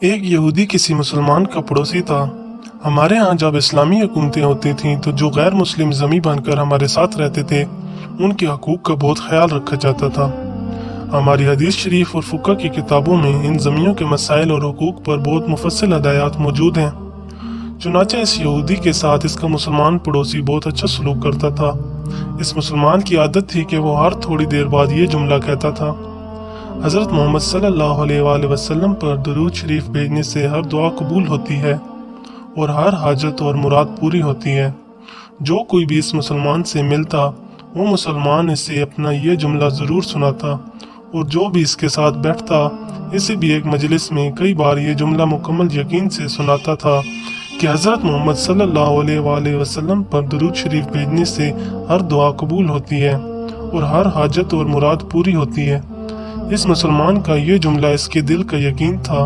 ایک یہودی کسی مسلمان کا پڑوسی تھا۔ ہمارے ہاں جب اسلامی حکومتیں ہوتی تھیں تو جو غیر مسلم ذمہ بن کر ہمارے ساتھ رہتے تھے ان کے حقوق کا بہت خیال رکھا جاتا تھا۔ ہماری حدیث شریف اور فقہ کی کتابوں میں ان ذمیوں کے مسائل اور حقوق پر بہت مفصل ہدایات موجود ہیں۔ چنانچہ اس یہودی کے ساتھ اس کا مسلمان پڑوسی بہت اچھا سلوک کرتا تھا۔ اس مسلمان کی عادت تھی کہ وہ ہر تھوڑی دیر بعد یہ جملہ کہتا تھا: حضرت محمد صلی اللہ علیہ وآلہ وسلم پر درود شریف بھیجنے سے ہر دعا قبول ہوتی ہے اور ہر حاجت اور مراد پوری ہوتی ہے۔ جو کوئی بھی اس مسلمان سے ملتا وہ مسلمان اسے اپنا یہ جملہ ضرور سناتا، اور جو بھی اس کے ساتھ بیٹھتا اسے بھی ایک مجلس میں کئی بار یہ جملہ مکمل یقین سے سناتا تھا کہ حضرت محمد صلی اللہ علیہ وآلہ وسلم پر درود شریف بھیجنے سے ہر دعا قبول ہوتی ہے اور ہر حاجت اور مراد پوری ہوتی ہے۔ اس مسلمان کا یہ جملہ اس کے دل کا یقین تھا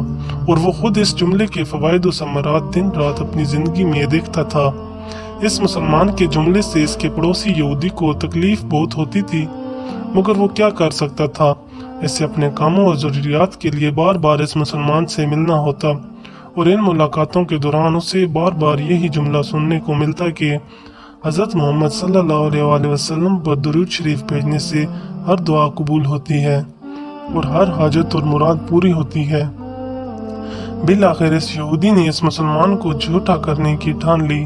اور وہ خود اس جملے کے فوائد و ثمرات دن رات اپنی زندگی میں دیکھتا تھا۔ اس مسلمان کے جملے سے اس کے پڑوسی یہودی کو تکلیف بہت ہوتی تھی، مگر وہ کیا کر سکتا تھا؟ اسے اپنے کاموں اور ضروریات کے لیے بار بار اس مسلمان سے ملنا ہوتا، اور ان ملاقاتوں کے دوران اسے بار بار یہی جملہ سننے کو ملتا کہ حضرت محمد صلی اللہ علیہ وآلہ وسلم پر درود شریف بھیجنے سے ہر دعا قبول ہوتی ہے اور ہر حاجت اور مراد پوری ہوتی ہے۔ بالآخر اس یہودی نے اس مسلمان کو جھوٹا کرنے کی ٹھان لی۔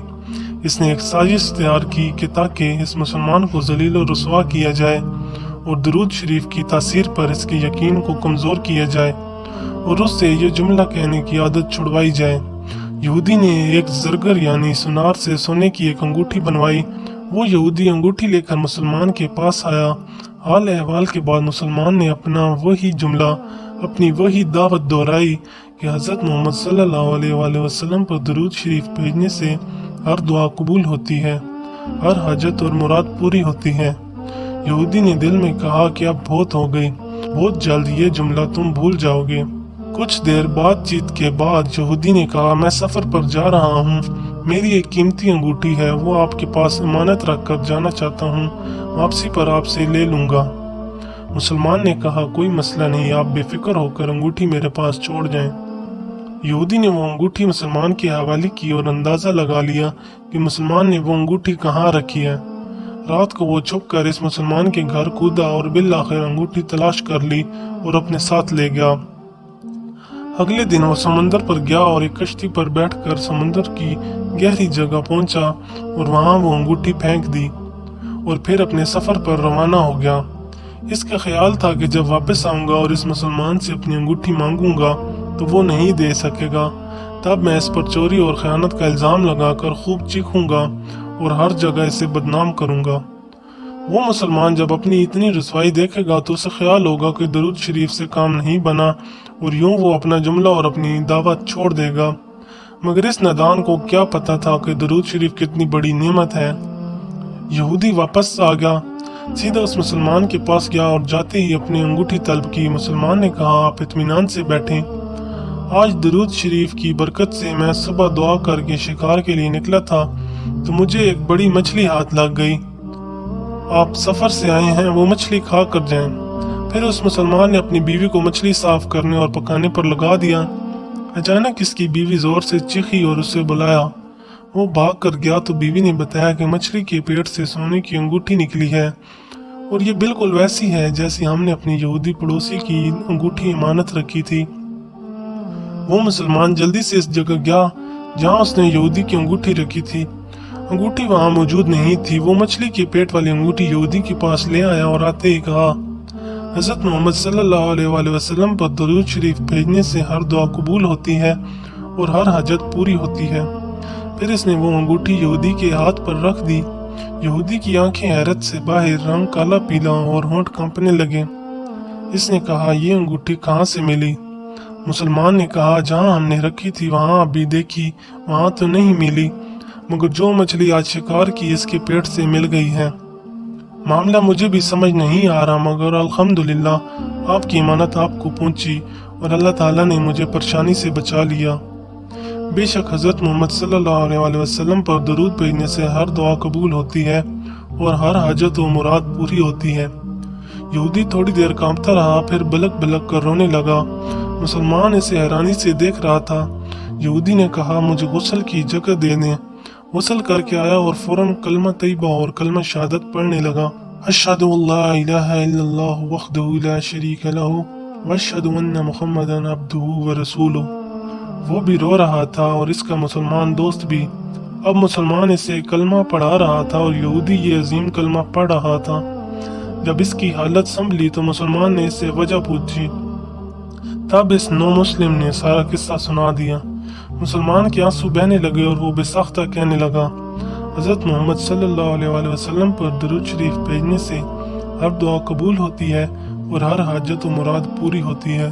اس نے ایک سازش تیار کی کہ تاکہ اس مسلمان کو ذلیل و رسوا کیا جائے اور درود شریف کی تاثیر پر اس کے یقین کو کمزور کیا جائے اور اس سے یہ جملہ کہنے کی عادت چھڑوائی جائے۔ یہودی نے ایک زرگر یعنی سونار سے سونے کی ایک انگوٹھی بنوائی۔ وہ یہودی انگوٹھی لے کر مسلمان کے پاس آیا۔ حال احوال کے بعد مسلمان نے اپنا وہی جملہ، اپنی وہی دعوت دہرائی کہ حضرت محمد صلی اللہ علیہ وآلہ وسلم پر درود شریف بھیجنے سے ہر دعا قبول ہوتی ہے، ہر حاجت اور مراد پوری ہوتی ہے۔ یہودی نے دل میں کہا کہ اب بہت ہو گئی، بہت جلد یہ جملہ تم بھول جاؤ گے۔ کچھ دیر بات چیت کے بعد یہودی نے کہا: میں سفر پر جا رہا ہوں، میری ایک قیمتی انگوٹھی ہے، وہ آپ کے پاس امانت رکھ کر جانا چاہتا ہوں، واپسی پر آپ سے لے لوں گا۔ مسلمان نے کہا: کوئی مسئلہ نہیں، آپ بے فکر ہو کر انگوٹھی میرے پاس چھوڑ جائیں۔ یہودی نے وہ انگوٹھی مسلمان کے حوالے کی اور اندازہ لگا لیا کہ مسلمان نے وہ انگوٹھی کہاں رکھی ہے۔ رات کو وہ چھپ کر اس مسلمان کے گھر کودا اور بالآخر انگوٹھی تلاش کر لی اور اپنے ساتھ لے گیا۔ اگلے دن وہ سمندر پر گیا اور ایک کشتی پر بیٹھ کر سمندر کی گہری جگہ پہنچا اور وہاں وہ انگوٹھی پھینک دی اور پھر اپنے سفر پر روانہ ہو گیا۔ اس کا خیال تھا کہ جب واپس آؤں گا اور اس مسلمان سے اپنی انگوٹھی مانگوں گا تو وہ نہیں دے سکے گا، تب میں اس پر چوری اور خیانت کا الزام لگا کر خوب چیخوں گا اور ہر جگہ اسے بدنام کروں گا۔ وہ مسلمان جب اپنی اتنی رسوائی دیکھے گا تو اسے خیال ہوگا کہ درود شریف سے کام نہیں بنا اور یوں وہ اپنا جملہ اور اپنی دعوت چھوڑ دے گا۔ مگر اس نادان کو کیا پتا تھا کہ درود شریف کتنی بڑی نعمت ہے۔ یہودی واپس آ گیا، سیدھا اس مسلمان کے پاس گیا اور جاتے ہی اپنی انگوٹھی طلب کی۔ مسلمان نے کہا: آپ اطمینان سے بیٹھیں، آج درود شریف کی برکت سے میں صبح دعا کر کے شکار کے لیے نکلا تھا تو مجھے ایک بڑی مچھلی ہاتھ لگ گئی۔ آپ سفر سے آئے ہیں، وہ مچھلی کھا کر جائیں۔ پھر اس مسلمان نے اپنی بیوی کو مچھلی صاف کرنے اور پکانے پر لگا دیا۔ اچانک اس کی بیوی زور سے چیخی اور اسے بلایا۔ وہ بھاگ کر گیا تو بیوی نے بتایا کہ مچھلی کے پیٹ سے سونے کی انگوٹھی نکلی ہے اور یہ بالکل ویسی ہے جیسی ہم نے اپنی یہودی پڑوسی کی انگوٹھی امانت رکھی تھی۔ وہ مسلمان جلدی سے اس جگہ گیا جہاں اس نے یہودی کی انگوٹھی رکھی تھی۔ انگوٹھی وہاں موجود نہیں تھی۔ وہ مچھلی کے پیٹ والی انگوٹھی یہودی کے پاس لے آیا اور آتے ہی کہا: حضرت محمد صلی اللہ علیہ وآلہ وسلم پر درود شریف بھیجنے سے ہر دعا قبول ہوتی ہے اور ہر حاجت پوری ہوتی ہے۔ پھر اس نے وہ انگوٹھی یہودی کے ہاتھ پر رکھ دی۔ یہودی کی آنکھیں حیرت سے باہر، رنگ کالا پیلا اور ہونٹ کانپنے لگے۔ اس نے کہا: یہ انگوٹھی کہاں سے ملی؟ مسلمان نے کہا: جہاں ہم نے رکھی تھی وہاں ابھی دیکھی، وہاں تو نہیں ملی، مگر جو مچھلی آج شکار کی اس کے پیٹ سے مل گئی ہے۔ معاملہ مجھے بھی سمجھ نہیں آ رہا، مگر الحمدللہ آپ کی امانت آپ کو پہنچی اور اللہ تعالیٰ نے مجھے پریشانی سے بچا لیا۔ بے شک حضرت محمد صلی اللہ علیہ وآلہ وسلم پر درود بھیجنے سے ہر دعا قبول ہوتی ہے اور ہر حاجت و مراد پوری ہوتی ہے۔ یہودی تھوڑی دیر کانپتا رہا، پھر بلک بلک کر رونے لگا مسلمان اسے حیرانی سے دیکھ رہا تھا۔ یہودی نے کہا مجھے غسل کی جگہ دے دیں۔ غسل کر کے آیا اور فوراً کلمہ طیبہ اور کلمہ شہادت پڑھنے لگا۔ اشہد ان لا الہ الا اللہ وحدہ لا شریک لہ واشہد ان محمدا عبدہ ورسولہ۔ وہ بھی رو رہا تھا اور اس کا مسلمان دوست بھی۔ اب مسلمان اسے کلمہ پڑھا رہا تھا اور یہودی یہ عظیم کلمہ پڑھ رہا تھا۔ جب اس کی حالت سنبھلی تو مسلمان نے اس سے وجہ پوچھی۔ تب اس نو مسلم نے سارا قصہ سنا دیا۔ مسلمان کے آنسو بہنے لگے اور وہ بے ساختہ کہنے لگا، حضرت محمد صلی اللہ علیہ وآلہ وسلم پر درود شریف بھیجنے سے ہر دعا قبول ہوتی ہے اور ہر حاجت و مراد پوری ہوتی ہے۔